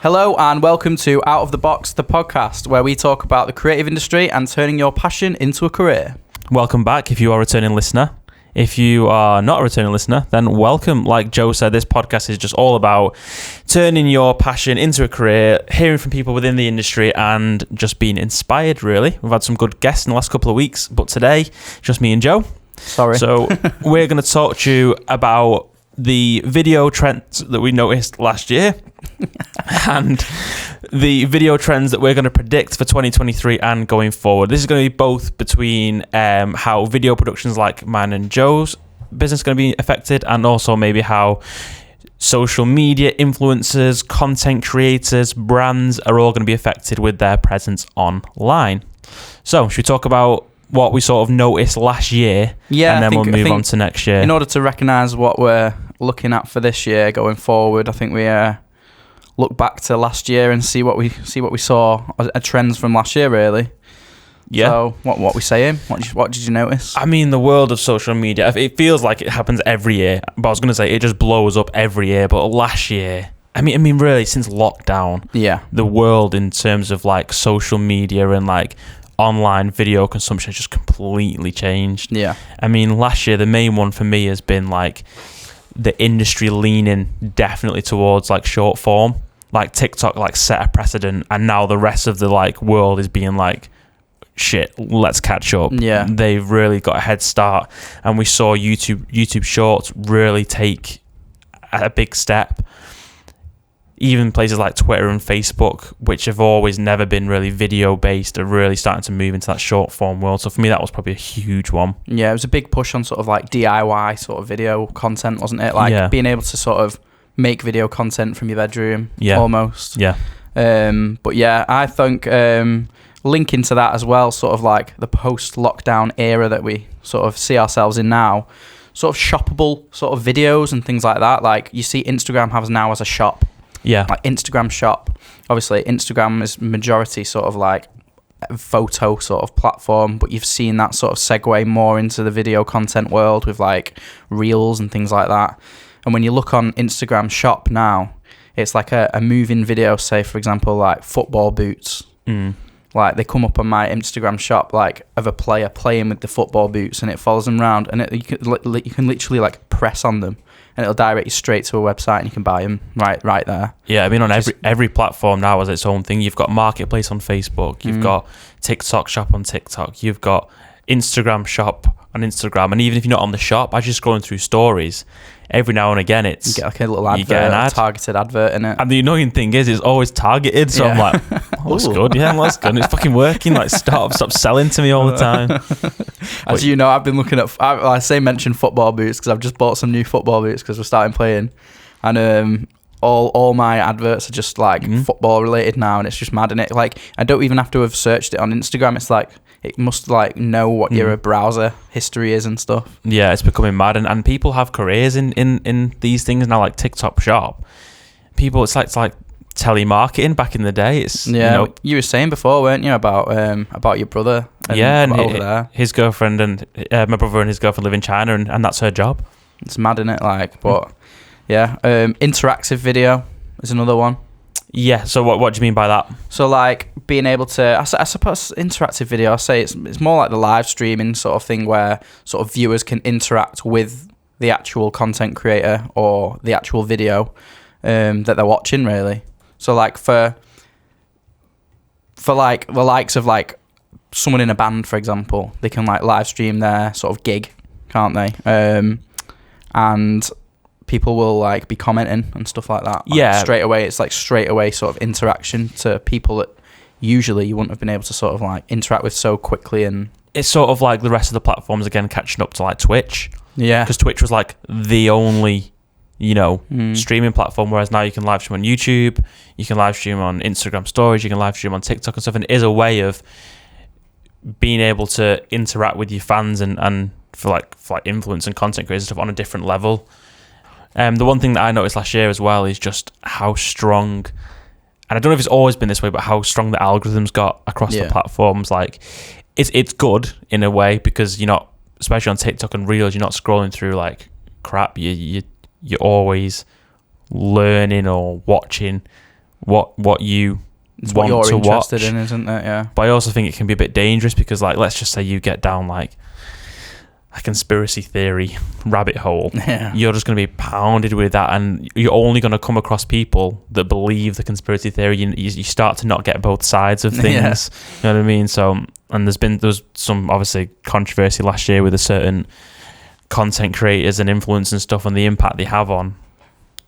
Hello and welcome to Out of the Box, the podcast where we talk about the creative industry and turning your passion into a career. Welcome back if you are a returning listener. If you are not a returning listener, then welcome. Like Joe said, this podcast is just all about turning your passion into a career, hearing from people within the industry and just being inspired, really. We've had some good guests in the last couple of weeks, but today, just me and Joe. Sorry. So we're going to talk to you about the video trends that we noticed last year and the video trends that we're going to predict for 2023 and going forward. This is going to be both between how video productions like mine and Joe's business is going to be affected, and also maybe how social media influencers, content creators, brands are all going to be affected with their presence online. So should we talk about what we sort of noticed last year, and then we'll move on to next year? In order to recognise what we're looking at for this year going forward, I think we look back to last year and see what we saw trends from last year, really. Yeah. So what we saying? What did you notice? I mean, the world of social media, it feels like it happens every year, but I was going to say it just blows up every year. But last year, I mean, really, since lockdown, the world in terms of like social media and like online video consumption has just completely changed. Yeah. I mean, last year, the main one for me has been like the industry leaning definitely towards like short form. Like TikTok like set a precedent, and now the rest of the like world is being like, shit, let's catch up. Yeah. They've really got a head start, and we saw YouTube Shorts really take a big step. Even places like Twitter and Facebook, which have always never been really video based, are really starting to move into that short form world. So for me, that was probably a huge one. Yeah, it was a big push on sort of like DIY sort of video content, wasn't it? Like being able to sort of make video content from your bedroom, almost. Yeah. But yeah, I think linking to that as well, sort of like the post-lockdown era that we sort of see ourselves in now, sort of shoppable sort of videos and things like that. Like you see Instagram has now as a shop. Yeah. Like Instagram shop. Obviously, Instagram is majority sort of like a photo sort of platform, but you've seen that sort of segue more into the video content world with like reels and things like that. And when you look on Instagram shop now, it's like a moving video, say, for example, like football boots. Like they come up on my Instagram shop like of a player playing with the football boots, and it follows them around, and you can literally like press on them, and it'll direct you straight to a website, and you can buy them right there. Yeah, I mean, on every platform now has its own thing. You've got Marketplace on Facebook, you've got TikTok shop on TikTok, you've got Instagram shop on Instagram, and even if you're not on the shop, as you're scrolling through stories, every now and again you get like a little advert, a targeted advert in it. And the annoying thing is, it's always targeted, so I'm like, that's good, that's good. It's fucking working. Like, stop selling to me all the time. As you know, I've been looking at, I say mention football boots because I've just bought some new football boots because we're starting playing, and all my adverts are just like football related now, and it's just mad. And it like, I don't even have to have searched it on Instagram. It's like, it must like know what your browser history is and stuff. Yeah, it's becoming mad, and people have careers in these things now, like TikTok shop. People, it's like telemarketing back in the day. It's you were saying before, weren't you, about your brother? And over there, his girlfriend and my brother and his girlfriend live in China, and that's her job. It's mad, isn't it? Like, but yeah, interactive video is another one. Yeah, so what do you mean by that? So like being able to, I suppose interactive video, I say it's more like the live streaming sort of thing where sort of viewers can interact with the actual content creator or the actual video that they're watching, really. So like for like the likes of like someone in a band, for example, they can like live stream their sort of gig, can't they? And people will like be commenting and stuff like that. Like straight away, it's like straight away sort of interaction to people that usually you wouldn't have been able to sort of like interact with so quickly. And it's sort of like the rest of the platforms again catching up to like Twitch. Yeah. Because Twitch was like the only, streaming platform, whereas now you can live stream on YouTube, you can live stream on Instagram stories, you can live stream on TikTok and stuff, and it is a way of being able to interact with your fans and for like influence and content creators stuff on a different level. The one thing that I noticed last year as well is just how strong, and I don't know if it's always been this way, but how strong the algorithms got across the platforms. Like, it's good in a way because you're not, especially on TikTok and Reels, you're not scrolling through like crap. You're always learning or watching what you it's want what you're to interested watch. in, isn't it? Yeah. But I also think it can be a bit dangerous because, like, let's just say you get down like a conspiracy theory rabbit hole. Yeah. You're just going to be pounded with that, and you're only going to come across people that believe the conspiracy theory. You start to not get both sides of things. Yeah. You know what I mean? So, and there was some obviously controversy last year with a certain content creators and influencers and stuff, and the impact they have on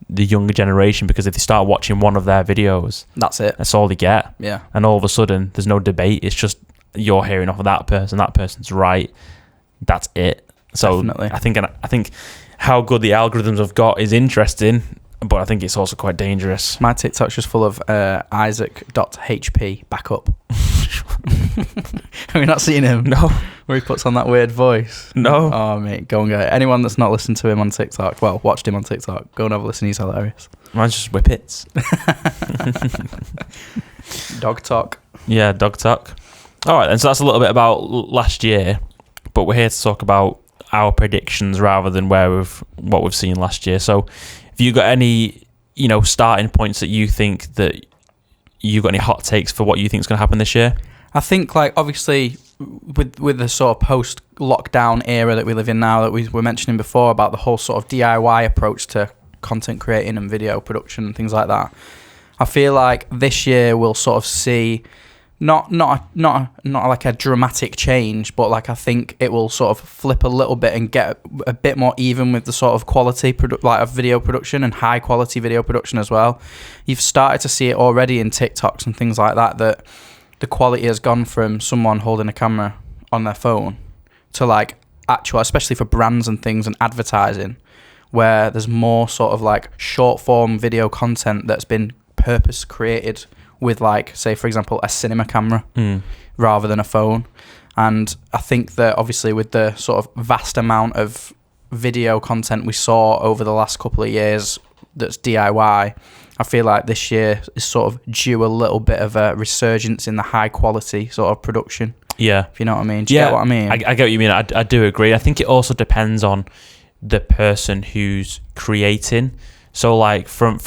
the younger generation, because if they start watching one of their videos, that's all they get. Yeah. And all of a sudden there's no debate, it's just you're hearing off of that person's right, that's it. So definitely. I think how good the algorithms have got is interesting, but I think it's also quite dangerous. My TikTok's just full of Isaac.hp backup. Have you not seen him? No. Where he puts on that weird voice? No. Oh, mate, go and get it. Anyone that's not listened to him on TikTok, well, watched him on TikTok, go and have a listen. He's hilarious. Mine's just whippets. Dog talk. Yeah, dog talk. All right, then. So that's a little bit about last year, but we're here to talk about our predictions rather than what we've seen last year. So, have you got any, starting points that you think that you've got any hot takes for what you think is going to happen this year? I think, like, obviously, with the sort of post-lockdown era that we live in now, that we were mentioning before about the whole sort of DIY approach to content creating and video production and things like that, I feel like this year we'll sort of see not like a dramatic change, but like I think it will sort of flip a little bit and get a bit more even with the sort of quality of video production and high quality video production as well. You've started to see it already in TikToks and things like that the quality has gone from someone holding a camera on their phone to like actual, especially for brands and things and advertising, where there's more sort of like short form video content that's been purpose created with, like, say for example, a cinema camera rather than a phone. And I think that obviously with the sort of vast amount of video content we saw over the last couple of years that's DIY, I feel like this year is sort of due a little bit of a resurgence in the high quality sort of production. Yeah. If you know what I mean. Do you get what I mean? I get what you mean. I do agree. I think it also depends on the person who's creating. So, like, from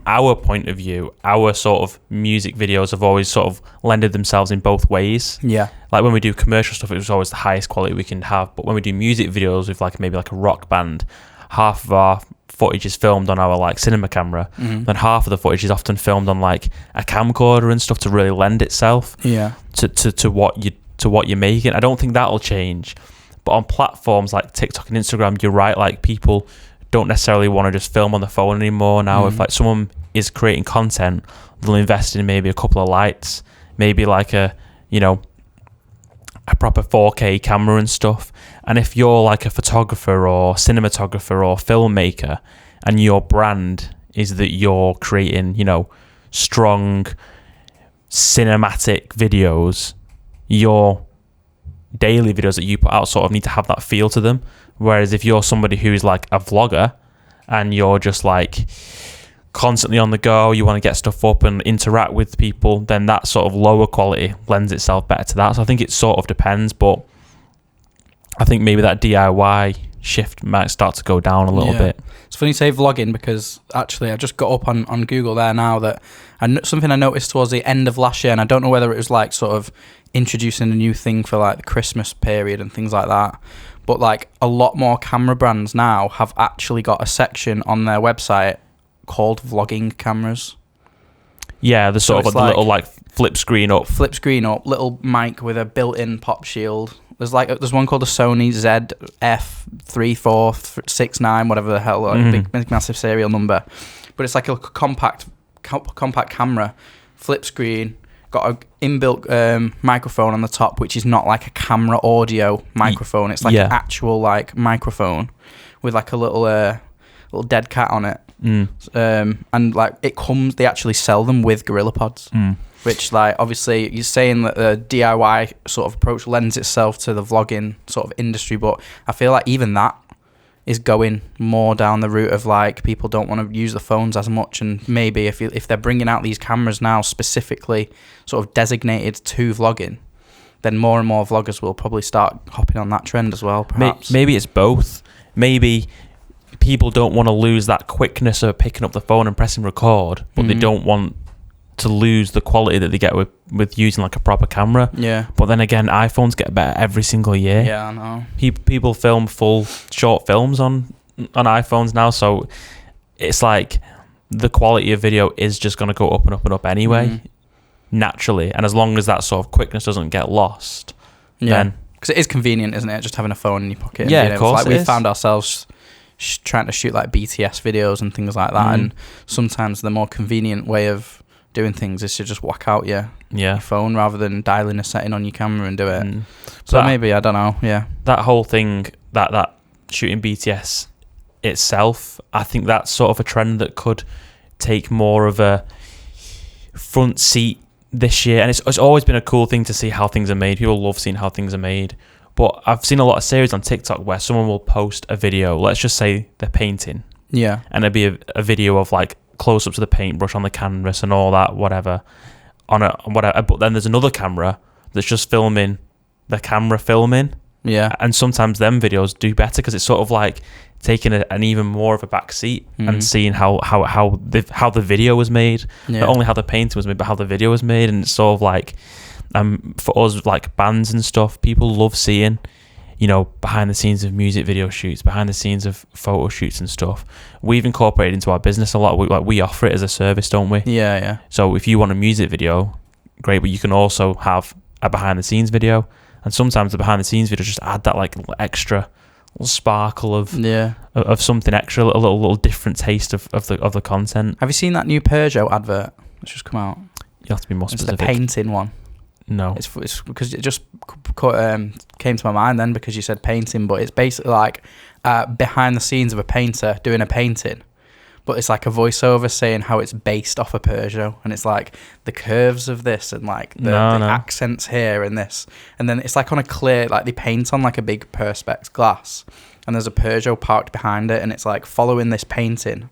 our point of view, our sort of music videos have always sort of lended themselves in both ways. Yeah. Like, when we do commercial stuff, it was always the highest quality we can have. But when we do music videos with, like, maybe like a rock band, half of our footage is filmed on our, like, cinema camera. Mm-hmm. Then half of the footage is often filmed on, like, a camcorder and stuff to really lend itself to what you're making. I don't think that'll change. But on platforms like TikTok and Instagram, you're right, like, people don't necessarily want to just film on the phone anymore now. If like someone is creating content, they'll invest in maybe a couple of lights, maybe like a proper 4K camera and stuff. And if you're like a photographer or cinematographer or filmmaker and your brand is that you're creating, strong cinematic videos, your daily videos that you put out sort of need to have that feel to them. Whereas if you're somebody who's like a vlogger and you're just like constantly on the go, you want to get stuff up and interact with people, then that sort of lower quality lends itself better to that. So I think it sort of depends, but I think maybe that DIY shift might start to go down a little bit. It's funny you say vlogging, because actually I just got up on Google there now that something I noticed towards the end of last year, and I don't know whether it was like sort of introducing a new thing for like the Christmas period and things like that, but like a lot more camera brands now have actually got a section on their website called vlogging cameras. Yeah, the sort of like, little like flip screen up, little mic with a built-in pop shield. There's one called the Sony ZF-3469, whatever the hell, like big massive serial number, but it's like a compact camera, flip screen, got an inbuilt microphone on the top, which is not like a camera audio microphone. It's like an actual like microphone with like a little dead cat on it. And like they actually sell them with GorillaPods, which like obviously you're saying that the DIY sort of approach lends itself to the vlogging sort of industry, but I feel like even that is going more down the route of like people don't want to use the phones as much, and maybe if they're bringing out these cameras now specifically sort of designated to vlogging, then more and more vloggers will probably start hopping on that trend as well, perhaps. Maybe it's both. Maybe people don't want to lose that quickness of picking up the phone and pressing record, but they don't want to lose the quality that they get with using like a proper camera. Yeah. But then again, iPhones get better every single year. Yeah, I know. People film full short films on iPhones now, so it's like the quality of video is just going to go up and up and up anyway, naturally. And as long as that sort of quickness doesn't get lost, then... Because it is convenient, isn't it? Just having a phone in your pocket. Yeah, of course. Like we found ourselves trying to shoot like BTS videos and things like that, and sometimes the more convenient way of doing things is to just whack out your phone rather than dialing a setting on your camera and do it. So maybe, I don't know, that whole thing, that shooting BTS itself, I think that's sort of a trend that could take more of a front seat this year. And it's always been a cool thing to see how things are made. People love seeing how things are made. But I've seen a lot of series on TikTok where someone will post a video, let's just say they're painting. Yeah. And it'd be a video of like close-ups of the paintbrush on the canvas and all that, whatever. But then there's another camera that's just filming the camera filming. Yeah. And sometimes them videos do better because it's sort of like taking an even more of a back seat and seeing how the video was made. Not only how the painting was made, but how the video was made. And it's sort of like, for us, like bands and stuff, people love seeing, behind the scenes of music video shoots, behind the scenes of photo shoots and stuff. We've incorporated into our business a lot. We offer it as a service, don't we? Yeah, yeah. So if you want a music video, great, but you can also have a behind the scenes video. And sometimes the behind the scenes video just add that like extra little sparkle of something extra, a little different taste of the content. Have you seen that new Peugeot advert that's just come out? You have to be more specific. It's the painting one. No, it's because it just came to my mind then because you said painting, but it's basically like behind the scenes of a painter doing a painting, but it's like a voiceover saying how it's based off a Peugeot, and it's like the curves of this and like the accents here and this, and then it's like on a clear, like they paint on like a big perspex glass, and there's a Peugeot parked behind it, and it's like following this painting,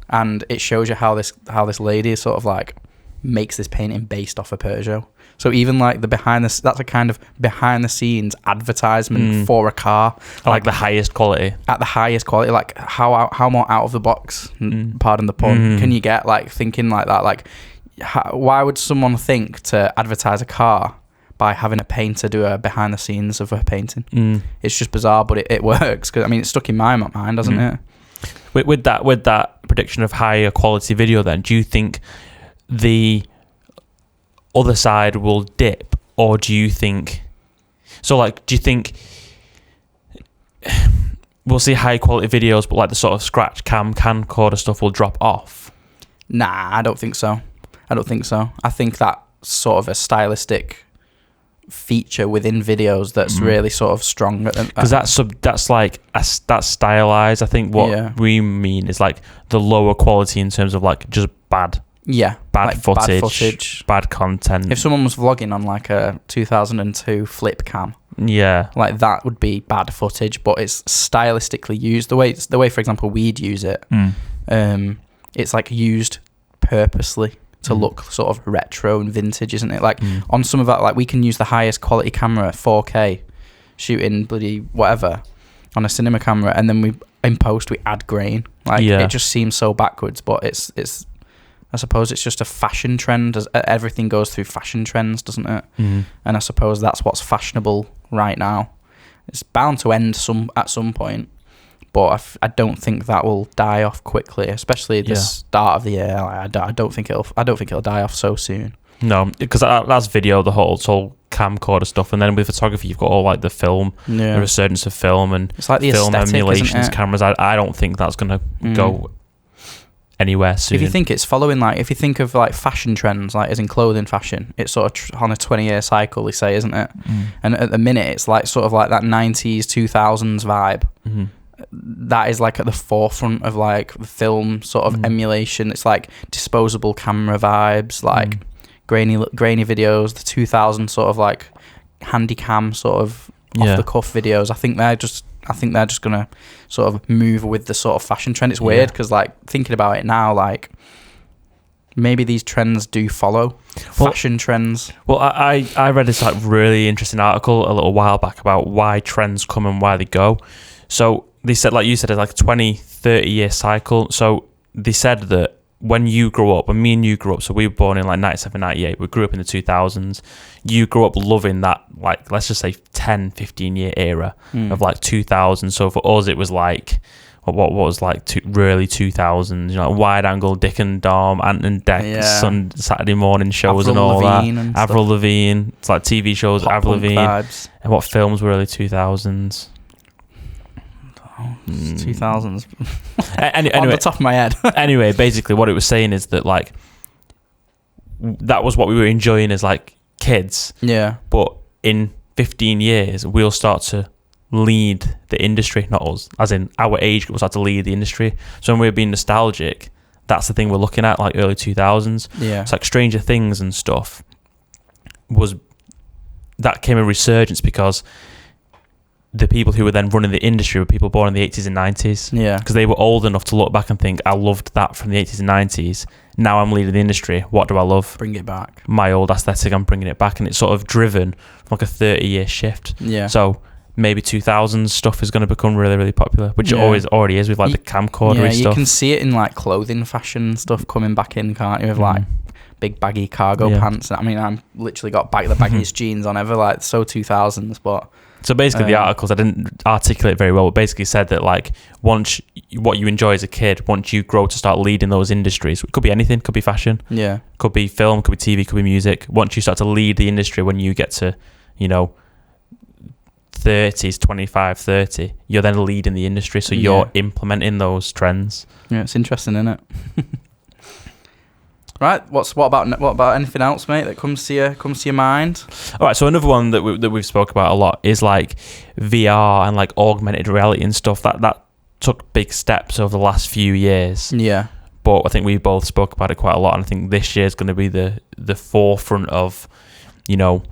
and it shows you how this lady is sort of like makes this painting based off a Peugeot. So even like that's a kind of behind the scenes advertisement for a car. Like the highest quality. At the highest quality, like how more out of the box, pardon the pun, can you get, like thinking like that? Like why would someone think to advertise a car by having a painter do a behind the scenes of a painting? It's just bizarre, but it works, because I mean it's stuck in my mind, doesn't it? With that prediction of higher quality video, then do you think the other side will dip, or do you think we'll see high quality videos, but like the sort of scratch camcorder stuff will drop off? Nah, I don't think so. I think that sort of a stylistic feature within videos that's really sort of strong, because that's stylized. I think what we mean is like the lower quality in terms of like just bad footage, bad content. If someone was vlogging on like a 2002 flip cam, like that would be bad footage, but it's stylistically used the way for example we'd use it. It's like used purposely to look sort of retro and vintage, isn't it? Like on some of that, like we can use the highest quality camera, 4K, shooting bloody whatever on a cinema camera, and then in post we add grain. Like it just seems so backwards, but it's I suppose it's just a fashion trend, as everything goes through fashion trends, doesn't it? And I suppose that's what's fashionable right now. It's bound to end at some point, but I don't think that will die off quickly, especially at the start of the year. I don't think it'll die off so soon. No, because that's video, the whole camcorder stuff, and then with photography you've got all like the film, the resurgence of film, and it's like the film aesthetic, emulations, cameras. I don't think that's gonna go anywhere soon. If you think it's following, like, if you think of like fashion trends, like as in clothing fashion, it's sort of on a 20-year cycle, they say, isn't it? And at the minute it's like sort of like that 90s 2000s vibe. That is like at the forefront of like the film sort of emulation. It's like disposable camera vibes, like grainy videos, the 2000s sort of like handy cam sort of off the cuff videos. I think they're just gonna sort of move with the sort of fashion trend. It's weird because like thinking about it now, like maybe these trends do follow fashion trends. Well, I read this like really interesting article a little while back about why trends come and why they go. So they said, like you said, it's like a 20-30 year cycle. So they said that when you grow up, when me and you grew up, so we were born in like 97, 98, we grew up in the 2000s, you grew up loving that, like, let's just say 10, 15 year era of like 2000. So for us, it was like, what was like early 2000s, you know, wide angle, Dick and Dom, Ant and Dec, Saturday morning shows and all that. Avril Lavigne, it's like TV shows, Avril Lavigne. Vibes. And what films were early 2000s? 2000s. Anyway, on the top of my head. Anyway, basically what it was saying is that like that was what we were enjoying as like kids. Yeah. But in 15 years, we'll start to lead the industry, not us, as in our age will start to lead the industry. So when we're being nostalgic, that's the thing we're looking at, like early 2000s. Yeah. It's like Stranger Things and stuff that came a resurgence because the people who were then running the industry were people born in the 80s and 90s. Yeah. Because they were old enough to look back and think, I loved that from the 80s and 90s. Now I'm leading the industry. What do I love? Bring it back. My old aesthetic, I'm bringing it back. And it's sort of driven from like a 30-year shift. Yeah. So maybe 2000s stuff is going to become really, really popular, which it already is with like the camcorder stuff. You can see it in like clothing fashion stuff coming back in, can't you? With like big baggy cargo pants. I mean, I'm literally got the baggiest jeans on ever, like so 2000s, but... So basically, the articles, I didn't articulate very well, but basically said that like once what you enjoy as a kid, once you grow to start leading those industries, it could be anything, could be fashion, could be film, could be TV, could be music. Once you start to lead the industry, when you get to, you know, 30s, 25, 30, you're then leading the industry, so you're implementing those trends. Yeah, it's interesting, isn't it? Right. What about anything else, mate, that comes to your mind? All right. So another one that we've spoke about a lot is like VR and like augmented reality and stuff. That took big steps over the last few years. Yeah. But I think we both spoke about it quite a lot, and I think this year is going to be the forefront of, you know,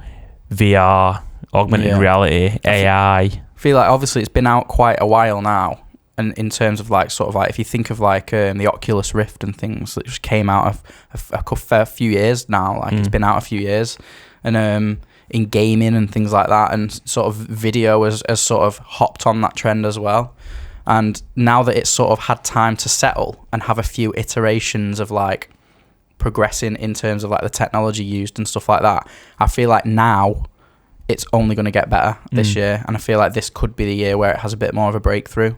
VR, augmented reality, AI. I feel like obviously it's been out quite a while now. And in terms of like sort of like if you think of like the Oculus Rift and things that just came out of a fair few years now, like it's been out a few years, and in gaming and things like that, and sort of video has sort of hopped on that trend as well. And now that it's sort of had time to settle and have a few iterations of like progressing in terms of like the technology used and stuff like that, I feel like now it's only going to get better this year, and I feel like this could be the year where it has a bit more of a breakthrough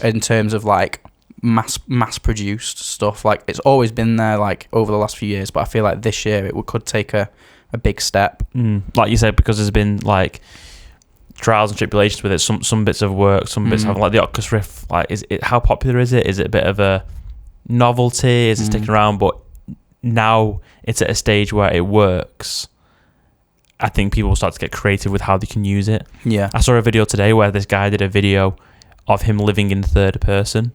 in terms of like mass produced stuff. Like it's always been there like over the last few years, but I feel like this year it could take a big step. Like you said, because there's been like trials and tribulations with it. Some bits of work, some bits have like the Oculus Rift. Like, how popular is it? Is it a bit of a novelty? Is it sticking around? But now it's at a stage where it works. I think people will start to get creative with how they can use it. Yeah, I saw a video today where this guy did a video of him living in third person.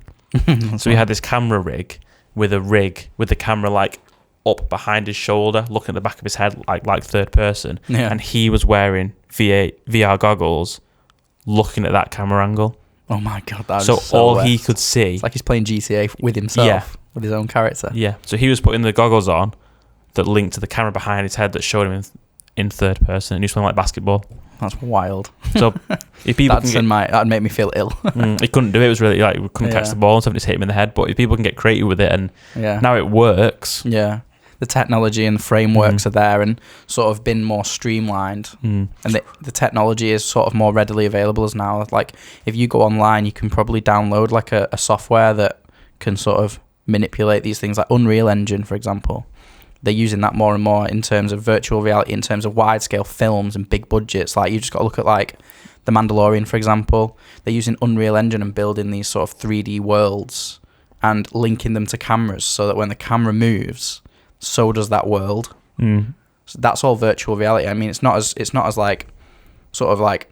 So he had this camera rig with the camera like up behind his shoulder, looking at the back of his head like third person. Yeah. And he was wearing VR goggles, looking at that camera angle. Oh my god, that was so all he could see. It's like he's playing GTA with himself, with his own character. Yeah. So he was putting the goggles on that linked to the camera behind his head that showed him in third person, and he was playing like basketball. That's wild. So if people that'd make me feel ill. He couldn't do it. It was really like we couldn't catch the ball, and something just hit him in the head. But if people can get creative with it, and now it works. Yeah, the technology and the frameworks are there, and sort of been more streamlined, and the technology is sort of more readily available as now. Like if you go online, you can probably download like a software that can sort of manipulate these things, like Unreal Engine, for example. They're using that more and more in terms of virtual reality, in terms of wide-scale films and big budgets. Like, you just got to look at, like, The Mandalorian, for example. They're using Unreal Engine and building these sort of 3D worlds and linking them to cameras so that when the camera moves, so does that world. So that's all virtual reality. I mean, it's not as like, sort of like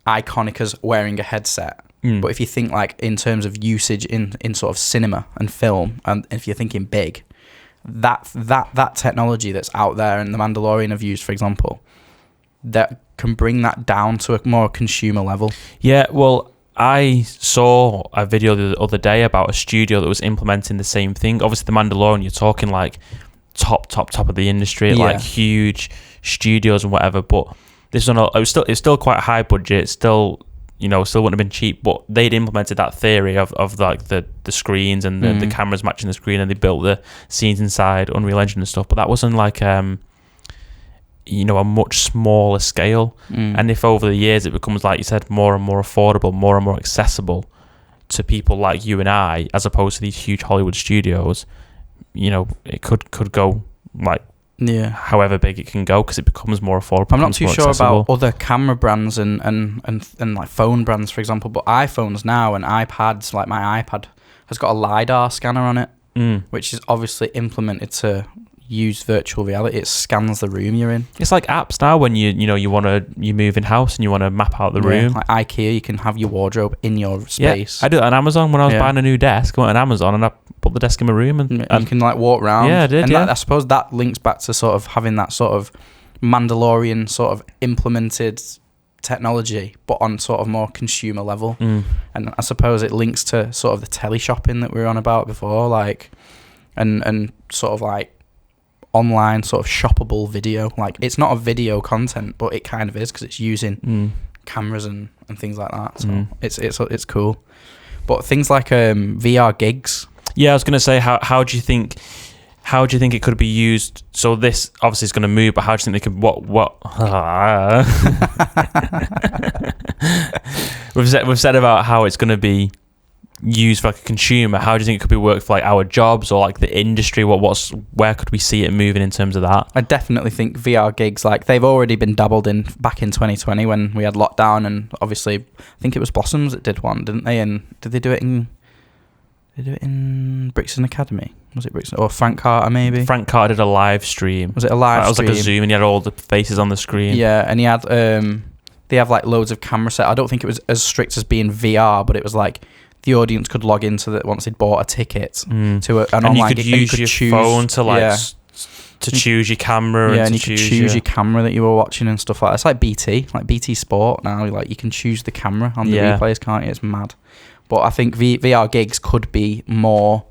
iconic as wearing a headset. But if you think, like, in terms of usage in sort of cinema and film, and if you're thinking big, that technology that's out there and The Mandalorian have used, for example, that can bring that down to a more consumer level. Yeah, well, I saw a video the other day about a studio that was implementing the same thing. Obviously, The Mandalorian, you're talking like top of the industry, like huge studios and whatever. But this one, it's still quite high budget. It's still, still wouldn't have been cheap, but they'd implemented that theory of like the screens and the cameras matching the screen, and they built the scenes inside Unreal Engine and stuff. But that wasn't like a much smaller scale. And if over the years it becomes, like you said, more and more affordable, more and more accessible to people like you and I, as opposed to these huge Hollywood studios, it could go like however big it can go, because it becomes more affordable. I'm not too sure about other camera brands and like phone brands, for example, but iPhones now and iPads, like my iPad has got a LiDAR scanner on it, which is obviously implemented to use virtual reality. It scans the room you're in. It's like apps now when you move in house and you want to map out the room. Like IKEA, you can have your wardrobe in your space. I did that on Amazon when I was buying a new desk. I went on Amazon and I put the desk in my room and you can like walk around. Yeah, I did. And I suppose that links back to sort of having that sort of Mandalorian sort of implemented technology, but on sort of more consumer level. And I suppose it links to sort of the teleshopping that we were on about before, like and sort of like online sort of shoppable video. Like, it's not a video content, but it kind of is, because it's using cameras and things like that. So it's cool. But things like VR gigs. Yeah, I was gonna say, how do you think it could be used? So this obviously is going to move, but how do you think they could? What? We've said about how it's going to be used for like a consumer. How do you think it could be worked for like our jobs or like the industry? Where could we see it moving in terms of that? I definitely think VR gigs, like, they've already been dabbled in back in 2020 when we had lockdown, and obviously I think it was Blossoms that did one, didn't they? And did they do it in Brixton Academy? Was it Brixton or Frank Carter maybe? Frank Carter did a live stream. Was it a live stream? It was like a Zoom, and he had all the faces on the screen. Yeah, and he had they have like loads of camera set. I don't think it was as strict as being VR, but it was like the audience could log into that once they'd bought a ticket to an online gig. And you could use your phone to like to choose your camera. Yeah, and you could choose your camera that you were watching and stuff like that. It's like BT Sport now. Like, you can choose the camera on the replays, can't you? It's mad. But I think VR gigs could be more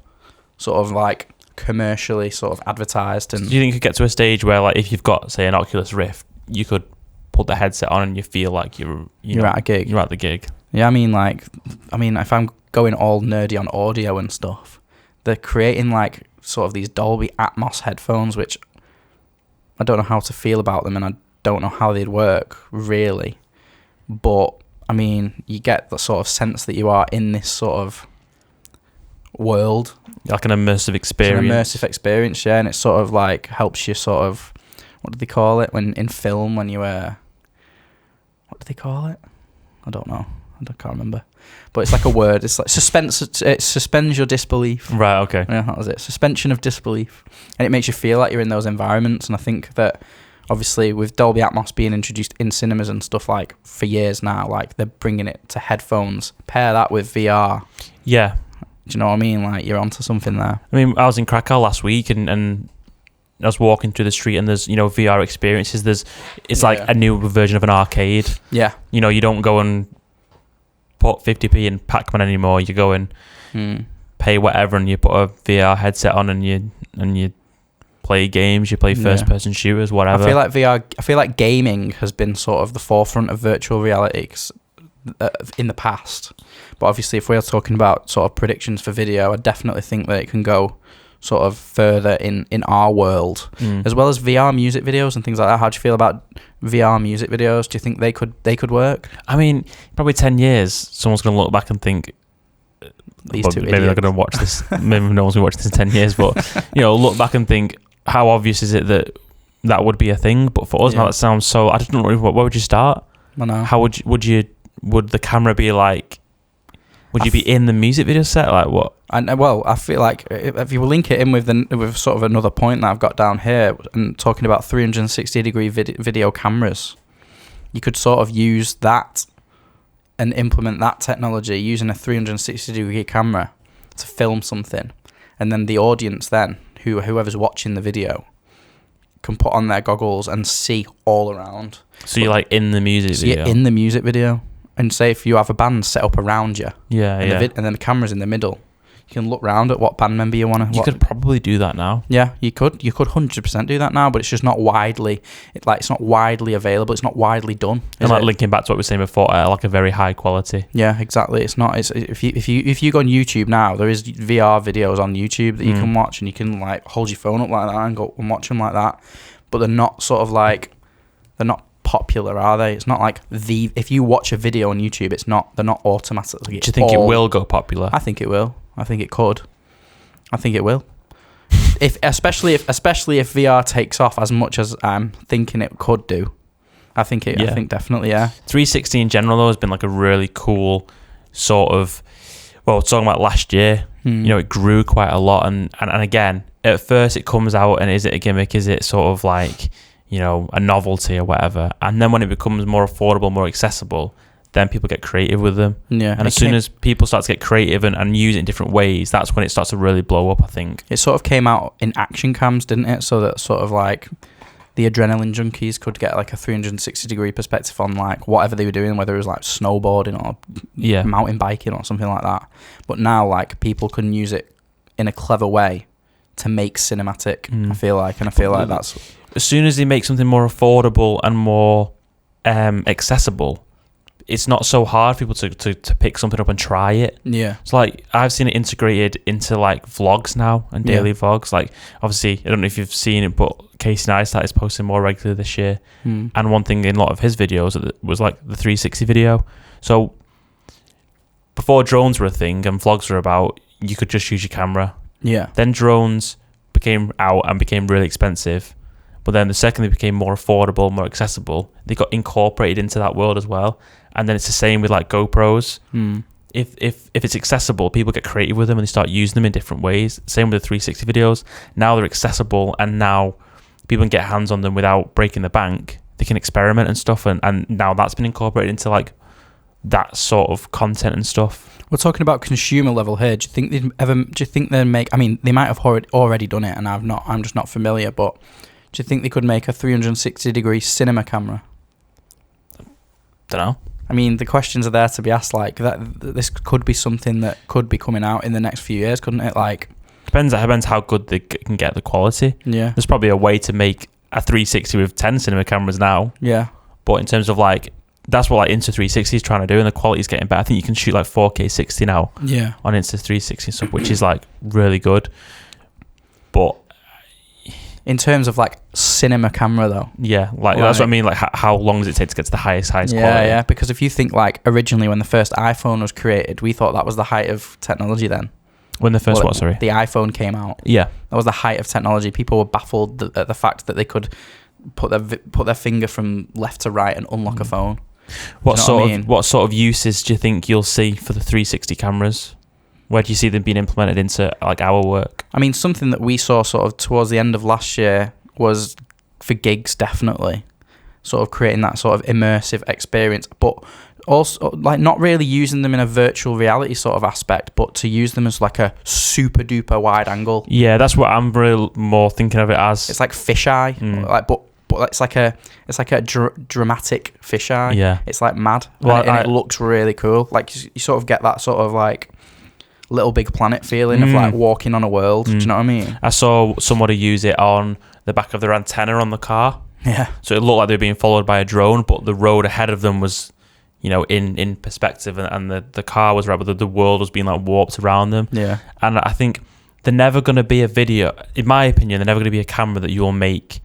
sort of like commercially sort of advertised. And do you think you could get to a stage where, like, if you've got, say, an Oculus Rift, you could put the headset on and you feel like you're at a gig. You're at the gig. Yeah, I mean, if I'm going all nerdy on audio and stuff, they're creating like sort of these Dolby Atmos headphones, which I don't know how to feel about them, and I don't know how they'd work really. But I mean, you get the sort of sense that you are in this sort of world, like an immersive experience. Yeah, and it sort of like helps you sort of, what do they call it when in film when you what do they call it? I don't know. I can't remember. But it's like a word. It's like it suspends your disbelief. Right, okay. Yeah, that was it. Suspension of disbelief. And it makes you feel like you're in those environments. And I think that obviously with Dolby Atmos being introduced in cinemas and stuff like for years now, like they're bringing it to headphones. Pair that with VR. Yeah. Do you know what I mean? Like, you're onto something there. I mean, I was in Krakow last week and I was walking through the street and there's, VR experiences. It's like a new version of an arcade. Yeah. You don't go and put 50p in Pac-Man anymore. You go and pay whatever and you put a VR headset on and you play games, you play first-person shooters, whatever. I feel like gaming has been sort of the forefront of virtual reality in the past. But obviously, if we're talking about sort of predictions for video, I definitely think that it can go sort of further in our world, as well as VR music videos and things like that. How do you feel about VR music videos? Do you think they could work? I mean, probably 10 years, someone's going to look back and think, these two maybe they're going to watch this. Maybe no one's going to watch this in 10 years, but look back and think, how obvious is it that would be a thing? But for us now, that sounds so. I don't know. Where would you start? I know. How would the camera be like? Would you be in the music video set? Like what? I feel like if you link it in with sort of another point that I've got down here, and talking about 360-degree video cameras, you could sort of use that and implement that technology using a 360-degree camera to film something, and then the audience whoever's watching the video can put on their goggles and see all around. So you're like in the music video? You're in the music video. And say if you have a band set up around you, and then the camera's in the middle, You can look round at what band member you want to. You could probably do that now. Yeah, you could 100% do that now, but it's just not widely. It's not widely available. It's not widely done. And like linking back to what we were saying before, like a very high quality. Yeah, exactly. It's not. It's if you go on YouTube now, there is VR videos on YouTube that you can watch, and you can like hold your phone up like that and go and watch them like that. But they're not sort of like, they're not popular, are they? It's not like if you watch a video on YouTube, they're not automatically. Do you think it will go popular? I think it will. I think it could. I think it will. Especially if VR takes off as much as I'm thinking it could do. I think definitely, yeah. 360 in general though has been like a really cool sort of, well, talking about last year, you know, it grew quite a lot, and again, at first it comes out and is it a gimmick? Is it sort of like, you know, a novelty or whatever? And then when it becomes more affordable, more accessible, then people get creative with them. Yeah. And as soon as people start to get creative and use it in different ways, that's when it starts to really blow up, I think. It sort of came out in action cams, didn't it? So that sort of like the adrenaline junkies could get like a 360-degree perspective on like whatever they were doing, whether it was like snowboarding or mountain biking or something like that. But now like people can use it in a clever way to make cinematic, I feel like. And I feel like that's... As soon as they make something more affordable and more accessible, it's not so hard for people to pick something up and try it. Yeah. It's like, I've seen it integrated into like vlogs now and daily vlogs. Like, obviously, I don't know if you've seen it, but Casey Neistat is posting more regularly this year. And one thing in a lot of his videos was like the 360 video. So before drones were a thing and vlogs were about, you could just use your camera. Yeah. Then drones became out and became really expensive. But then the second they became more affordable, more accessible, they got incorporated into that world as well. And then it's the same with like GoPros. If it's accessible, people get creative with them and they start using them in different ways. Same with the 360 videos. Now they're accessible and now people can get hands on them without breaking the bank. They can experiment and stuff, and now that's been incorporated into like that sort of content and stuff. We're talking about consumer level here. Do you think they'd make? I mean, they might have already done it, and I'm just not familiar. But do you think they could make a 360-degree cinema camera? Don't know. I mean, the questions are there to be asked. Like that, this could be something that could be coming out in the next few years, couldn't it? Like, depends how good they can get the quality. Yeah, there's probably a way to make a 360 with 10 cinema cameras now. Yeah, but in terms of like, that's what like Insta360 is trying to do, and the quality is getting better. I think you can shoot like 4K 60 now. Yeah, on Insta360 and stuff, which is like really good. But in terms of like cinema camera though, yeah, like that's what I mean. Like how long does it take to get to the highest quality? Yeah, because if you think like originally when the first iPhone was created, we thought that was the height of technology then. When the first the iPhone came out. Yeah, that was the height of technology. People were baffled at the fact that they could put their finger from left to right and unlock a phone. What sort of uses do you think you'll see for the 360 cameras? Where do you see them being implemented into like our work? I mean, something that we saw sort of towards the end of last year was for gigs, definitely. Sort of creating that sort of immersive experience, but also like not really using them in a virtual reality sort of aspect, but to use them as like a super duper wide angle. Yeah, that's what I'm really more thinking of it as. It's like fisheye, like but it's like a dramatic fisheye. Yeah, it's like mad, and it looks really cool. Like you sort of get that sort of like Little Big Planet feeling of like walking on a world. Do you know what I mean? I saw somebody use it on the back of their antenna on the car. Yeah. So it looked like they were being followed by a drone, but the road ahead of them was, you know, in perspective, and the car was right, but the world was being like warped around them. Yeah. And I think they're never going to be a video, in my opinion, they're never going to be a camera that you'll make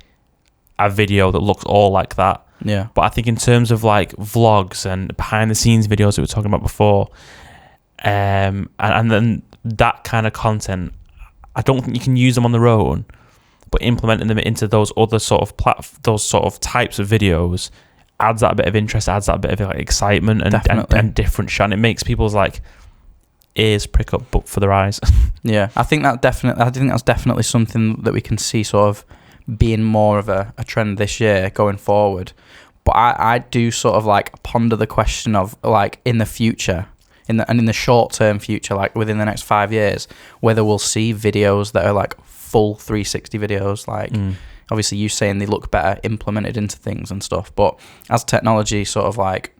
a video that looks all like that. Yeah. But I think in terms of like vlogs and behind the scenes videos that we were talking about before, and then that kind of content, I don't think you can use them on their own, but implementing them into those other sort of types of videos adds that bit of interest, adds that bit of like excitement and different shot. And it makes people's like ears prick up but for their eyes. Yeah, I think that's definitely something that we can see sort of being more of a trend this year going forward. But I do sort of like ponder the question of like in the future, in the short term future, like within the next 5 years, whether we'll see videos that are like full 360 videos, like obviously you saying they look better implemented into things and stuff, but as technology sort of like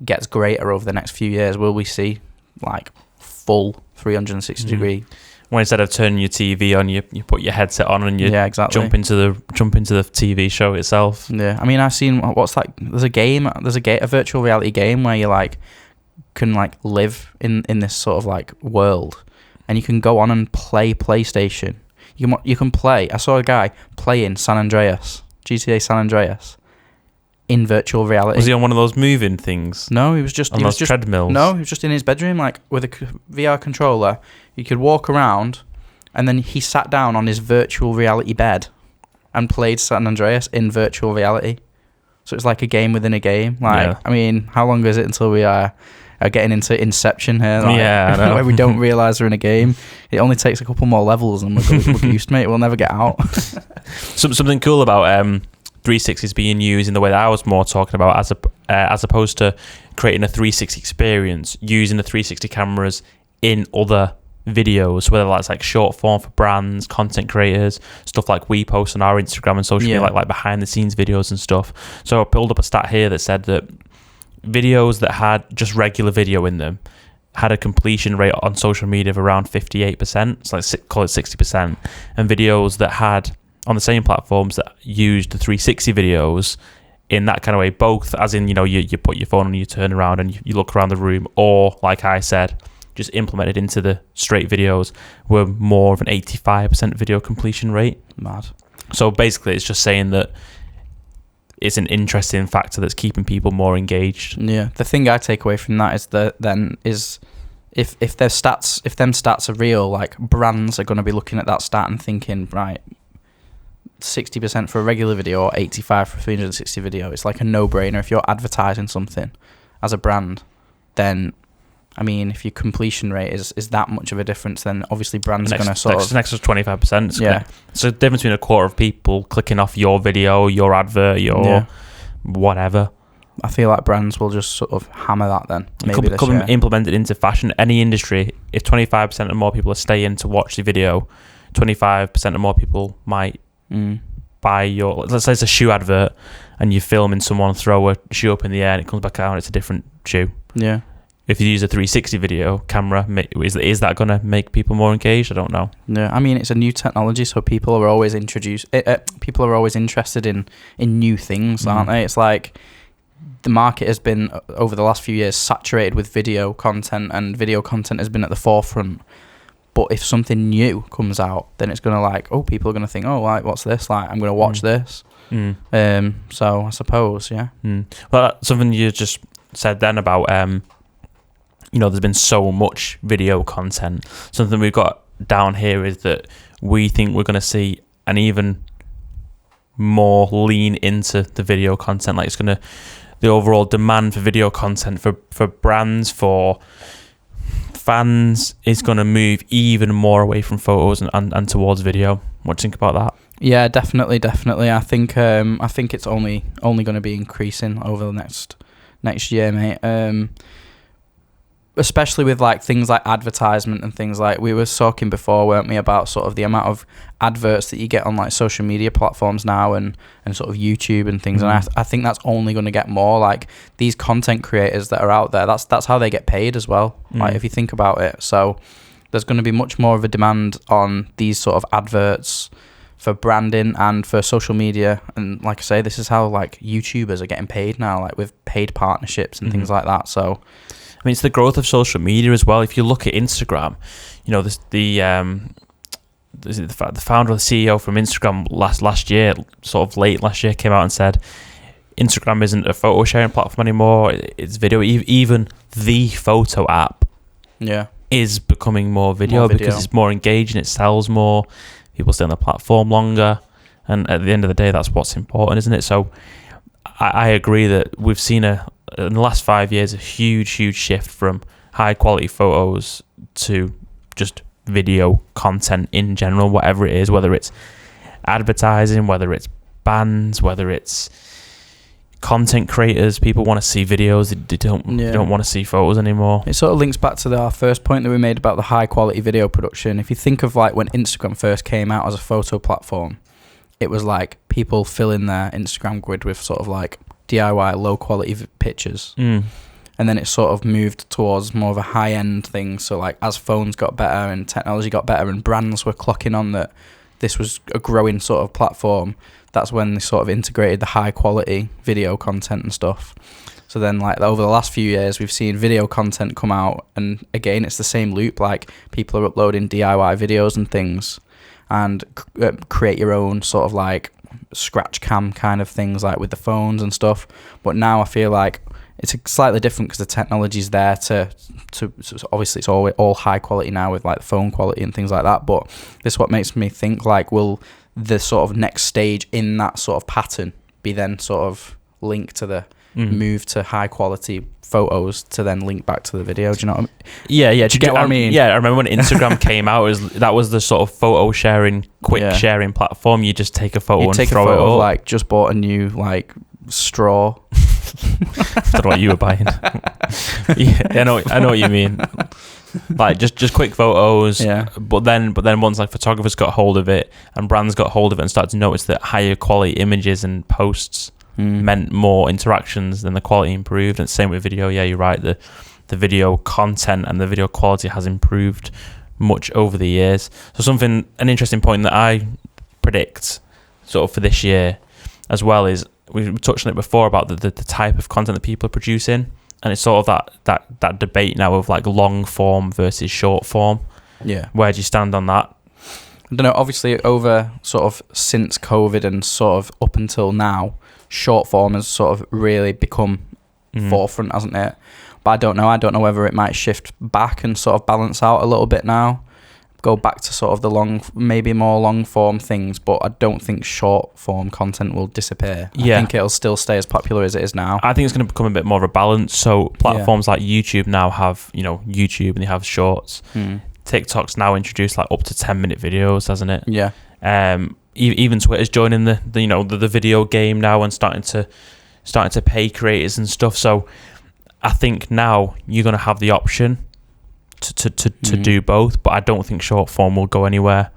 gets greater over the next few years, will we see like full 360 degree. When instead of turning your TV on, you put your headset on and you jump into the TV show itself. Yeah, I mean, I've seen what's that? There's a virtual reality game where you like can like live in this sort of like world, and you can go on and play PlayStation. You can play. I saw a guy playing GTA San Andreas, in virtual reality. Was he on one of those moving things? No, he was just on those treadmills. No, he was just in his bedroom, like with a VR controller. He could walk around, and then he sat down on his virtual reality bed and played San Andreas in virtual reality. So it's like a game within a game. Like, I mean, how long is it until we are getting into Inception here? Like, I know. Where we don't realise we're in a game. It only takes a couple more levels, and we're used, mate. We'll never get out. Something cool about 360s being used in the way that I was more talking about, as opposed to creating a 360 experience, using the 360 cameras in other videos, whether that's like short form for brands, content creators, stuff like we post on our Instagram and social media, like behind the scenes videos and stuff. So I pulled up a stat here that said that videos that had just regular video in them had a completion rate on social media of around 58%, so like call it 60%, and videos that had on the same platforms that used the 360 videos in that kind of way, both as in, you put your phone on, you turn around and you look around the room, or like I said, just implemented into the straight videos, were more of an 85% video completion rate. Mad. So basically it's just saying that it's an interesting factor that's keeping people more engaged. Yeah. The thing I take away from that is if them stats are real, like brands are going to be looking at that stat and thinking, right, 60% for a regular video or 85 for a 360 video. It's like a no-brainer. If you're advertising something as a brand, then I mean, if your completion rate is that much of a difference, then obviously brands are going to sort of... It's an extra 25%. Yeah. It's a difference between a quarter of people clicking off your video, your advert, your whatever. I feel like brands will just sort of hammer that then. Maybe could be implemented into fashion. Any industry, if 25% or more people are staying to watch the video, 25% or more people might buy your... Let's say it's a shoe advert and you're filming someone throw a shoe up in the air and it comes back out and it's a different shoe. Yeah. If you use a 360 video camera, is that going to make people more engaged? I don't know. Yeah, I mean, it's a new technology, so people are always people are always interested in new things, aren't they? It's like the market has been, over the last few years, saturated with video content, and video content has been at the forefront. But if something new comes out, then it's going to people are going to think, oh, like, what's this? Like, I'm going to watch this. So I suppose, yeah. Well, that's something you just said then about... there's been so much video content. Something we've got down here is that we think we're going to see an even more lean into the video content. Like the overall demand for video content for brands, for fans, is going to move even more away from photos and towards video. What do you think about that? Yeah, definitely. I think it's only going to be increasing over the next year, mate. Especially with like things like advertisement and things like we were talking before, weren't we, about sort of the amount of adverts that you get on like social media platforms now and sort of YouTube and things. And I think that's only going to get more. Like these content creators that are out there, that's how they get paid as well. Like if you think about it. So there's going to be much more of a demand on these sort of adverts for branding and for social media. And like I say, this is how like YouTubers are getting paid now, like with paid partnerships and things like that. So I mean, it's the growth of social media as well. If you look at Instagram, the founder or the CEO from Instagram last year, sort of late last year, came out and said Instagram isn't a photo sharing platform anymore. It's video. Even the photo app is becoming more video because it's more engaging. It sells more. People stay on the platform longer. And at the end of the day, that's what's important, isn't it? So I agree that we've seen in the last 5 years, a huge shift from high quality photos to just video content in general, whatever it is, whether it's advertising, whether it's bands, whether it's content creators. People want to see videos. They don't want to see photos anymore. It sort of links back to our first point that we made about the high quality video production. If you think of like when Instagram first came out as a photo platform, it was like people filling their Instagram grid with sort of like DIY low quality pictures. and then it sort of moved towards more of a high-end thing. So like as phones got better and technology got better and brands were clocking on that this was a growing sort of platform, that's when they sort of integrated the high-quality video content and stuff. So then, like, over the last few years, we've seen video content come out, and again, it's the same loop. Like, people are uploading DIY videos and things, and create your own sort of like scratch cam kind of things, like with the phones and stuff. But now I feel like it's slightly different because the technology's there to obviously it's all high quality now with like the phone quality and things like that. But this is what makes me think, like, will the sort of next stage in that sort of pattern be then sort of linked to the move to high quality photos to then link back to the video? Do you know what I mean? Yeah. Do you get what I mean? Yeah, I remember when Instagram came out, that was the sort of photo sharing, quick sharing platform. You just take a photo and throw it up. Of, like, just bought a new like straw. I don't know what you were buying. Yeah, I know what you mean. Like just quick photos. Yeah. But then once like photographers got hold of it and brands got hold of it and started to notice that higher quality images and posts meant more interactions, then the quality improved. And same with video. Yeah, you're right. The video content and the video quality has improved much over the years. So an interesting point that I predict sort of for this year as well is, we touched on it before about the type of content that people are producing, and it's sort of that debate now of like long form versus short form. Yeah. Where do you stand on that? I don't know. Obviously, over sort of since COVID and sort of up until now, short form has sort of really become forefront, hasn't it? But I don't know whether it might shift back and sort of balance out a little bit now, go back to sort of the maybe more long form things. But I don't think short form content will disappear. I think it'll still stay as popular as it is now. I think it's going to become a bit more of a balance. So platforms like YouTube now have, YouTube, and they have shorts. TikTok's now introduced like up to 10-minute videos, hasn't it? Yeah. Even Twitter's joining the video game now and starting to pay creators and stuff. So I think now you're going to have the option to do both, but I don't think short form will go anywhere.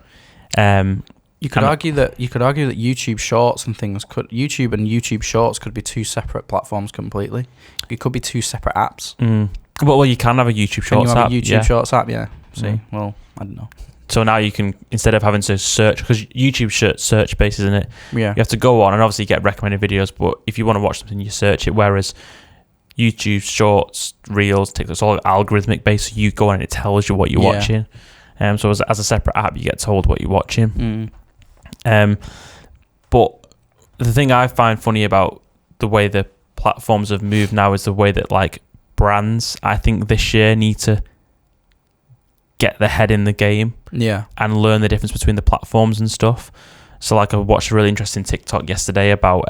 You could argue that YouTube Shorts and things YouTube and YouTube Shorts could be two separate platforms completely. It could be two separate apps. Well, you can have a YouTube Shorts app. Shorts app, yeah. See, well, I don't know. So now you can, instead of having to search, because YouTube search based, isn't it? Yeah. You have to go on and obviously get recommended videos, but if you want to watch something, you search it. Whereas YouTube Shorts, Reels, TikTok, it's all algorithmic based. So you go on and it tells you what you're watching. So as a separate app, you get told what you're watching. But the thing I find funny about the way the platforms have moved now is the way that like brands, I think this year, need to get their head in the game and learn the difference between the platforms and stuff. So like I watched a really interesting TikTok yesterday about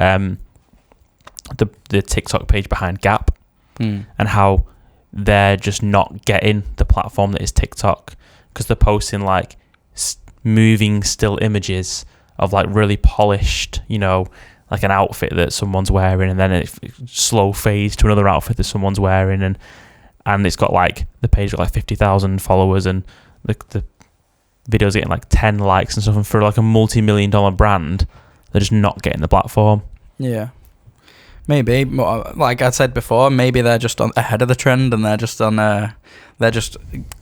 the TikTok page behind Gap and how they're just not getting the platform that is TikTok, because they're posting like moving still images of like really polished, like an outfit that someone's wearing, and then it slow fades to another outfit that someone's wearing, and it's got like, the page got like 50,000 followers, and the video's getting like 10 likes and stuff. And for like a multi-million-dollar brand, they're just not getting the platform. Yeah, maybe. Like I said before, maybe they're just ahead of the trend, and they're just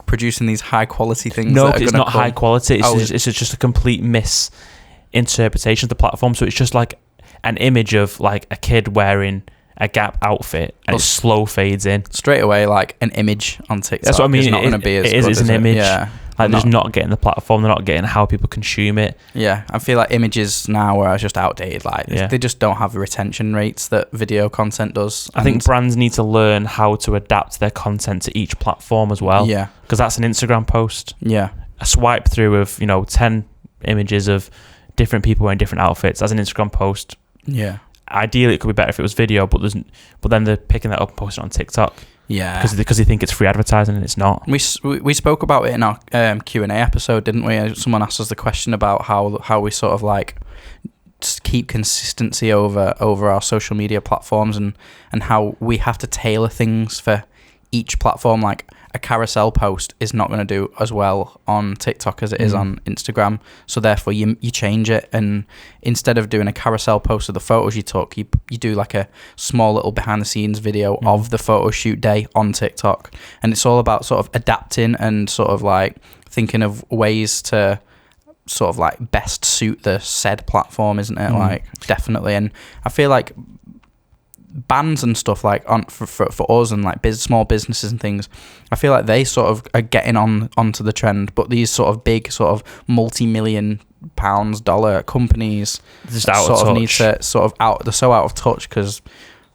producing these high quality things. No, it's not high quality. It's just a complete misinterpretation of the platform. So it's just like an image of like a kid wearing a Gap outfit, and it slow fades in straight away, like an image on TikTok. That's what I mean. It's not going to be as it is. Good, it's an image. Yeah, like they're just not getting the platform. They're not getting how people consume it. Yeah, I feel like images now are just outdated. Like they just don't have the retention rates that video content does. I think brands need to learn how to adapt their content to each platform as well. Yeah, because that's an Instagram post. Yeah, a swipe through of 10 images of different people wearing different outfits as an Instagram post. Yeah. Ideally, it could be better if it was video, but then they're picking that up and posting it on TikTok. Yeah, because they think it's free advertising, and it's not. We spoke about it in our Q&A episode, didn't we? Someone asked us the question about how we sort of like keep consistency over our social media platforms, and how we have to tailor things for each platform. Like a carousel post is not going to do as well on TikTok as it is on Instagram. So therefore you change it, and instead of doing a carousel post of the photos you took, you do like a small little behind the scenes video of the photo shoot day on TikTok. And it's all about sort of adapting and sort of like thinking of ways to sort of like best suit the said platform, isn't it? Like, definitely. And I feel like bands and stuff like for us and like small businesses and things, I feel like they sort of are getting onto the trend, but these sort of big sort of multi-million dollar companies just out of touch. Need to sort of they're so out of touch because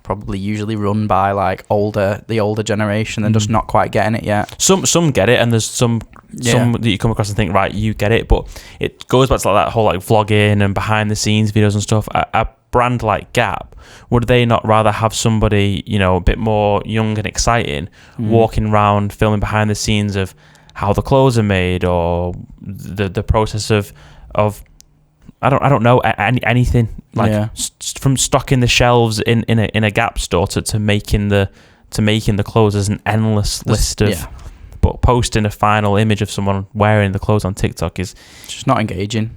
probably usually run by like the older generation. They're just not quite getting it yet. Some get it, and there's some that you come across and think, right, you get it, but it goes back to like that whole like vlogging and behind the scenes videos and stuff. A brand like Gap, would they not rather have somebody, you know, a bit more young and exciting walking around filming behind the scenes of how the clothes are made, or the process of I don't know anything like from stocking the shelves in a Gap store to making the clothes. There's an endless list of. But posting a final image of someone wearing the clothes on TikTok is just not engaging.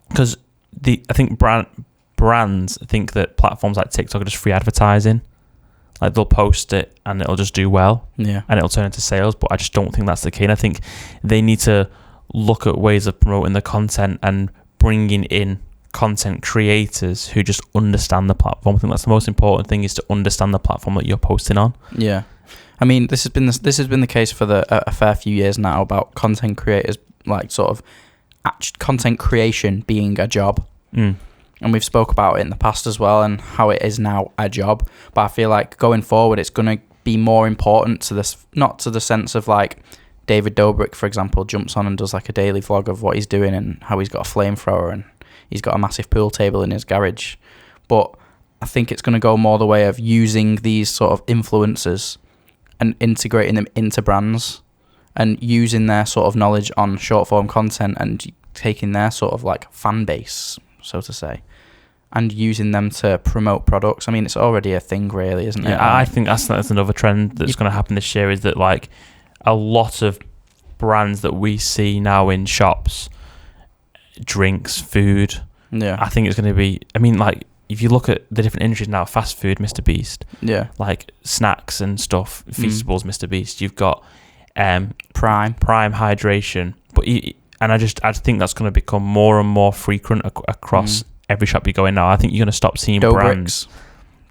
Because I think brands think that platforms like TikTok are just free advertising. Like, they'll post it and it'll just do well, and it'll turn into sales. But I just don't think that's the case. And I think they need to look at ways of promoting the content and bringing in content creators who just understand the platform. I think that's the most important thing, is to understand the platform that you're posting on. Yeah. I mean, this has been the case for a fair few years now, about content creators, like sort of content creation being a job. And we've spoke about it in the past as well, and how it is now a job. But I feel like going forward, it's going to be more important to this, not to the sense of like David Dobrik, for example, jumps on and does like a daily vlog of what he's doing and how he's got a flamethrower and he's got a massive pool table in his garage. But I think it's going to go more the way of using these sort of influencers and integrating them into brands, and using their sort of knowledge on short form content and taking their sort of like fan base, so to say, and using them to promote products. I mean, it's already a thing, really, isn't it? Yeah, I think that's another trend that's going to happen this year, is that like a lot of brands that we see now in shops, drinks, food, I think it's going to be, I mean, like, if you look at the different industries now, fast food, Mr. Beast. Yeah. Like snacks and stuff, Feastables, Mr. Beast. You've got Prime hydration. But I think that's going to become more and more frequent across every shop you go in now. I think you're going to stop seeing brands.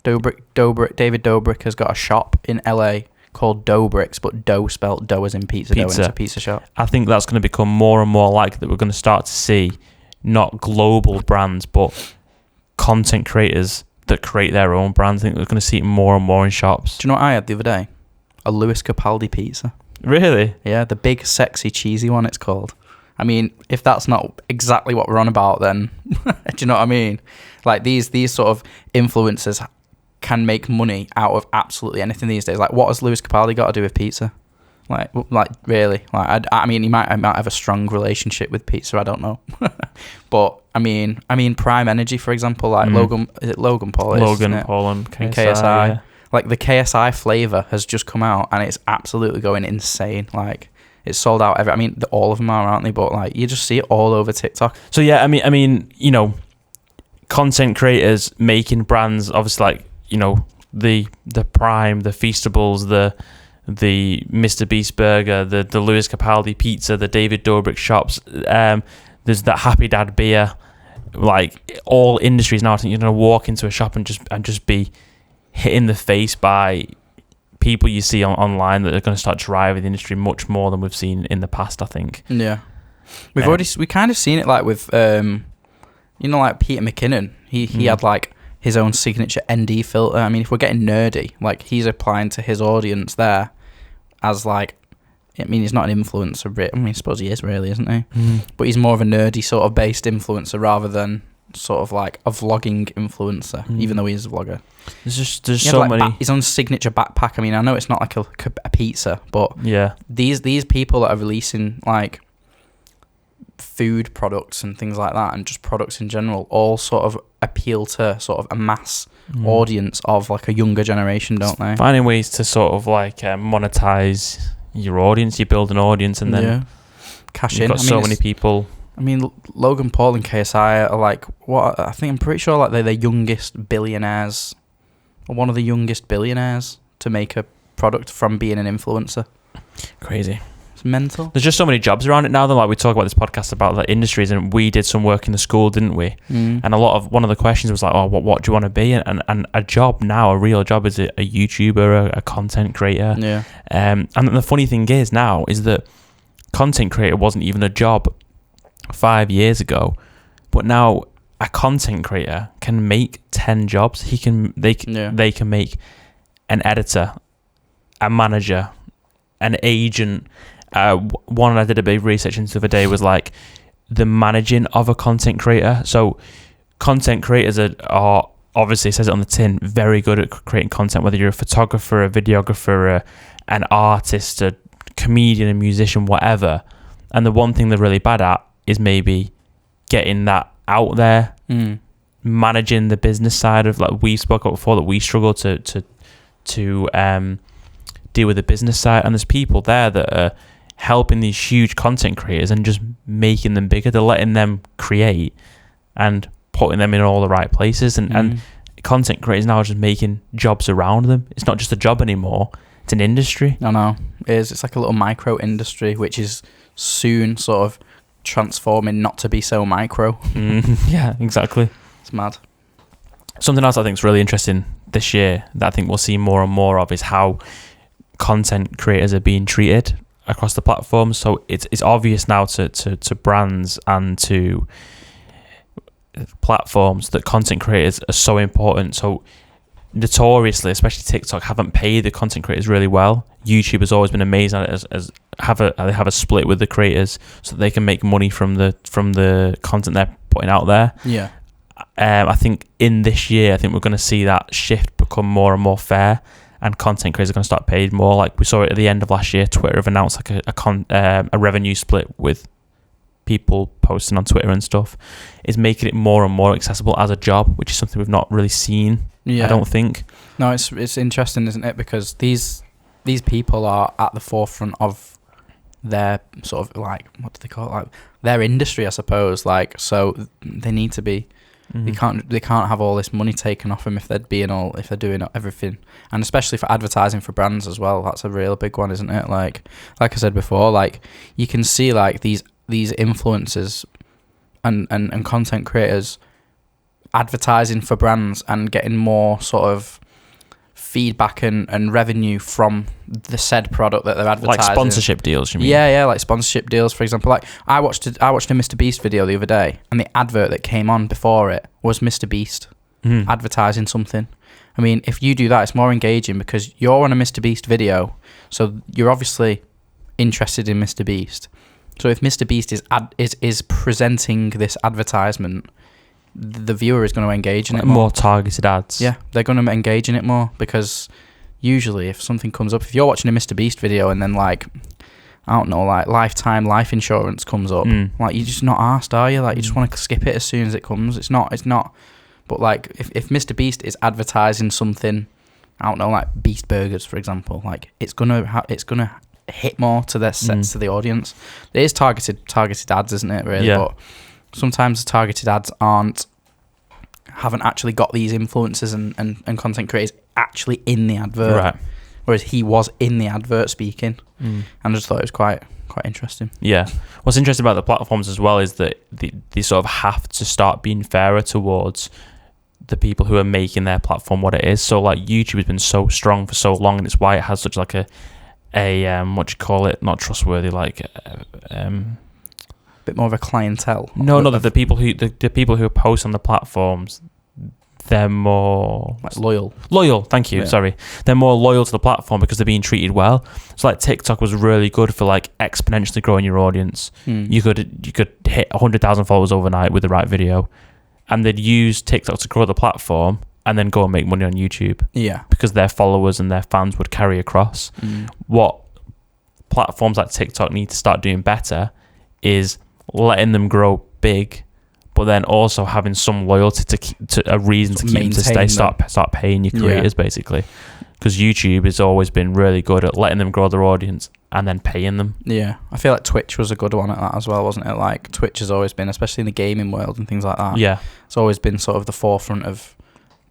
David Dobrik has got a shop in LA called Dobricks, but dough spelt dough as in pizza dough, and it's a pizza shop. I think that's going to become more and more likely that we're going to start to see not global brands, but content creators that create their own brands. I think we're going to see it more and more in shops. Do you know what I had the other day? A Lewis Capaldi pizza. Really? Yeah, the big, sexy, cheesy one, it's called. I mean, if that's not exactly what we're on about, then do you know what I mean? Like, these sort of influencers can make money out of absolutely anything these days. Like, what has Lewis Capaldi got to do with pizza? Like really? Like, I mean, he might have a strong relationship with pizza. I don't know, but I mean, Prime Energy, for example, like Logan Paul? Logan Paul and KSI. Yeah. Like, the KSI flavor has just come out, and it's absolutely going insane. Like, it's sold out. All of them are, aren't they? But like, you just see it all over TikTok. So yeah, I mean, you know, content creators making brands, obviously, like, you know, the Prime, the Feastables, the Mr. Beast burger, the Lewis Capaldi pizza, the David Dobrik shops. There's that Happy Dad beer. Like, all industries now, I think you're gonna walk into a shop and just be hit in the face by people you see online that are going to start driving the industry much more than we've seen in the past, I think. Yeah, we kind of seen it like with like Peter McKinnon. He had like his own signature ND filter. I mean, if we're getting nerdy, like, he's applying to his audience there as like, I mean, he's not an influencer. I mean, I suppose he is, really, isn't he? But he's more of a nerdy sort of based influencer rather than sort of like a vlogging influencer, even though he is a vlogger. There's so like many. His own signature backpack. I mean, I know it's not like a pizza, but yeah, these people that are releasing like food products and things like that, and just products in general, all sort of appeal to sort of a mass audience of like a younger generation, don't they? Finding ways to sort of like monetize your audience. You build an audience, and then cash you've in. got so many people. I mean, Logan Paul and KSI are like what? I think I'm pretty sure like they're the youngest billionaires, or one of the youngest billionaires to make a product from being an influencer. Crazy. It's mental. There's just so many jobs around it now. Though, like we talk about this podcast about the industries, and we did some work in the school, didn't we? And one of the questions was like, "Oh, what do you want to be?" And a job now, a real job, is a YouTuber, a content creator. Yeah. And the funny thing is now is that content creator wasn't even a job 5 years ago, but now a content creator can make 10 jobs. They can make an editor, a manager, an agent. One I did a bit of research into the other day was like the managing of a content creator. So content creators are obviously, it says it on the tin, very good at creating content, whether you're a photographer, a videographer, an artist, a comedian, a musician, whatever. And the one thing they're really bad at is maybe getting that out there, managing the business side of, like we spoke about before, that we struggle to deal with the business side. And there's people there that are helping these huge content creators and just making them bigger. They're letting them create and putting them in all the right places. And content creators now are just making jobs around them. It's not just a job anymore. It's an industry. I know. It is. It's like a little micro industry, which is soon sort of transforming not to be so micro. Yeah, exactly. It's mad. Something else I think is really interesting this year that I think we'll see more and more of is how content creators are being treated across the platforms. So it's obvious now to brands and to platforms that content creators are so important. So notoriously, especially TikTok, haven't paid the content creators really well. YouTube has always been amazing at it, they have a split with the creators so that they can make money from the content they're putting out there. Yeah. I think in this year, I think we're going to see that shift become more and more fair, and content creators are going to start paid more. Like we saw it at the end of last year, Twitter have announced like a revenue split with people posting on Twitter and stuff. Is making it more and more accessible as a job, which is something we've not really seen. I don't think. No, it's interesting, isn't it? Because these people are at the forefront of their sort of like, what do they call it? Like their industry, I suppose. Like, so they need to be. They can't have all this money taken off them if they're doing everything, and especially for advertising for brands as well. That's a real big one, isn't it? Like I said before, like you can see like these influencers and content creators advertising for brands and getting more sort of feedback and revenue from the said product that they're advertising. Like sponsorship deals, you mean? Yeah, like sponsorship deals, for example. Like I watched a Mr. Beast video the other day, and the advert that came on before it was Mr. Beast advertising something. I mean, if you do that, it's more engaging because you're on a Mr. Beast video, so you're obviously interested in Mr. Beast. So if Mr. Beast is presenting this advertisement, the viewer is going to engage in it more. More targeted ads. Yeah, they're going to engage in it more because usually if something comes up, if you're watching a Mr. Beast video and then like, I don't know, like lifetime life insurance comes up, like you're just not asked, are you? Like you just want to skip it as soon as it comes. It's not. But like if Mr. Beast is advertising something, I don't know, like Beast Burgers, for example, like it's gonna hit more to their sets to the audience. It is targeted ads, isn't it? Really, yeah. But sometimes the targeted ads haven't actually got these influencers and content creators actually in the advert, right? Whereas he was in the advert speaking, and I just thought it was quite interesting. Yeah, what's interesting about the platforms as well is that they sort of have to start being fairer towards the people who are making their platform what it is. So like YouTube has been so strong for so long, and it's why it has such like a what do you call it? Not trustworthy, like bit more of a clientele. No, the people who post on the platforms, they're more like loyal. Thank you. Yeah. Sorry, they're more loyal to the platform because they're being treated well. So like TikTok was really good for like exponentially growing your audience. You could hit 100,000 followers overnight with the right video, and they'd use TikTok to grow the platform and then go and make money on YouTube. Yeah, because their followers and their fans would carry across. What platforms like TikTok need to start doing better is letting them grow big, but then also having some loyalty to a reason to keep them to stay. Start paying your creators basically, because YouTube has always been really good at letting them grow their audience and then paying them. Yeah, I feel like Twitch was a good one at that as well, wasn't it? Like Twitch has always been, especially in the gaming world and things like that. Yeah, it's always been sort of the forefront of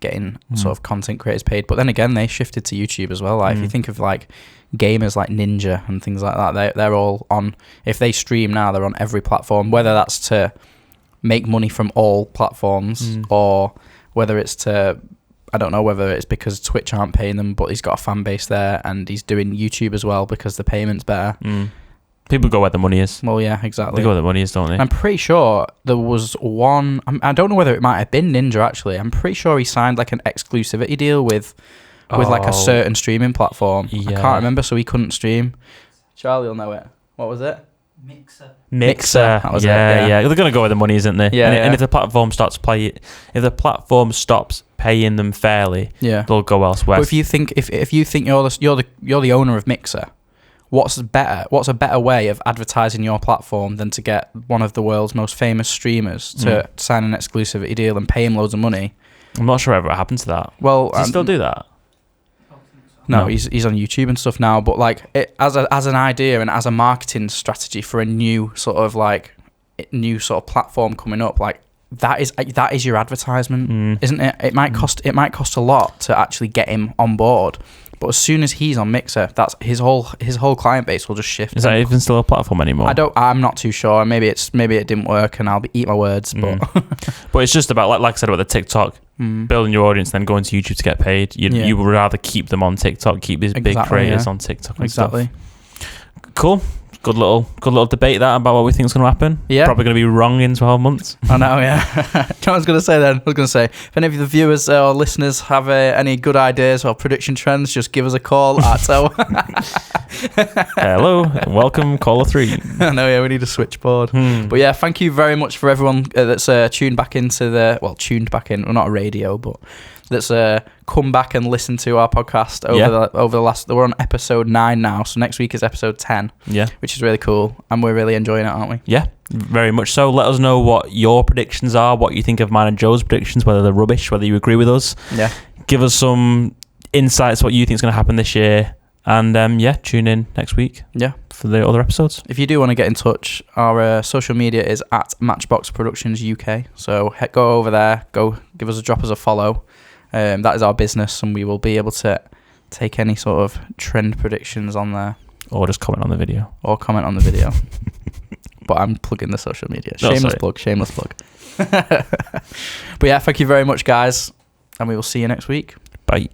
getting sort of content creators paid. But then again, they shifted to YouTube as well. Like if you think of like gamers like Ninja and things like that, they're all on. If they stream now, they're on every platform, whether that's to make money from all platforms or whether it's to, I don't know whether it's because Twitch aren't paying them, but he's got a fan base there and he's doing YouTube as well because the payment's better. People go where the money is. Well, yeah, exactly. They go where the money is, don't they? I'm pretty sure there was one, I don't know whether it might have been Ninja actually. I'm pretty sure he signed like an exclusivity deal with like a certain streaming platform. Yeah. I can't remember, so he couldn't stream. Charlie will know it. What was it? Mixer. That was it. Yeah. They're gonna go where the money is, isn't they? Yeah. And if the platform stops paying them fairly, they'll go elsewhere. But if you think you're the owner of Mixer, what's a better way of advertising your platform than to get one of the world's most famous streamers to sign an exclusivity deal and pay him loads of money? I'm not sure ever happened to that. Well, does he still do that? No, he's on YouTube and stuff now. But like as an idea and as a marketing strategy for a new sort of platform coming up, like that is your advertisement, isn't it? It might cost a lot to actually get him on board. But as soon as he's on Mixer, that's his whole client base will just shift. Is that even still a platform anymore? I'm not too sure. Maybe it didn't work, and I'll eat my words. But but it's just about like I said about the TikTok, building your audience, then going to YouTube to get paid. You would rather keep them on TikTok, keep these big creators on TikTok. And stuff. Cool. Good little debate that about what we think is going to happen. Yeah. Probably going to be wrong in 12 months. I know, yeah. I was going to say then, if any of the viewers or listeners have any good ideas or prediction trends, just give us a call at... Hello, and welcome, caller 3. I know, yeah, we need a switchboard. But yeah, thank you very much for everyone that's tuned back in. Well, not a radio, but... that's come back and listen to our podcast over the last. We're on episode 9 now, so next week is episode 10. Yeah, which is really cool, and we're really enjoying it, aren't we? Yeah, very much so. Let us know what your predictions are, what you think of mine and Joe's predictions, whether they're rubbish, whether you agree with us. Yeah, give us some insights what you think is going to happen this year, and tune in next week. Yeah, for the other episodes. If you do want to get in touch, our social media is at Matchbox Productions UK. So go over there, go give us drop us a follow. That is our business, and we will be able to take any sort of trend predictions on there. Or just comment on the video. But I'm plugging the social media. Shameless plug. But yeah, thank you very much, guys, and we will see you next week. Bye.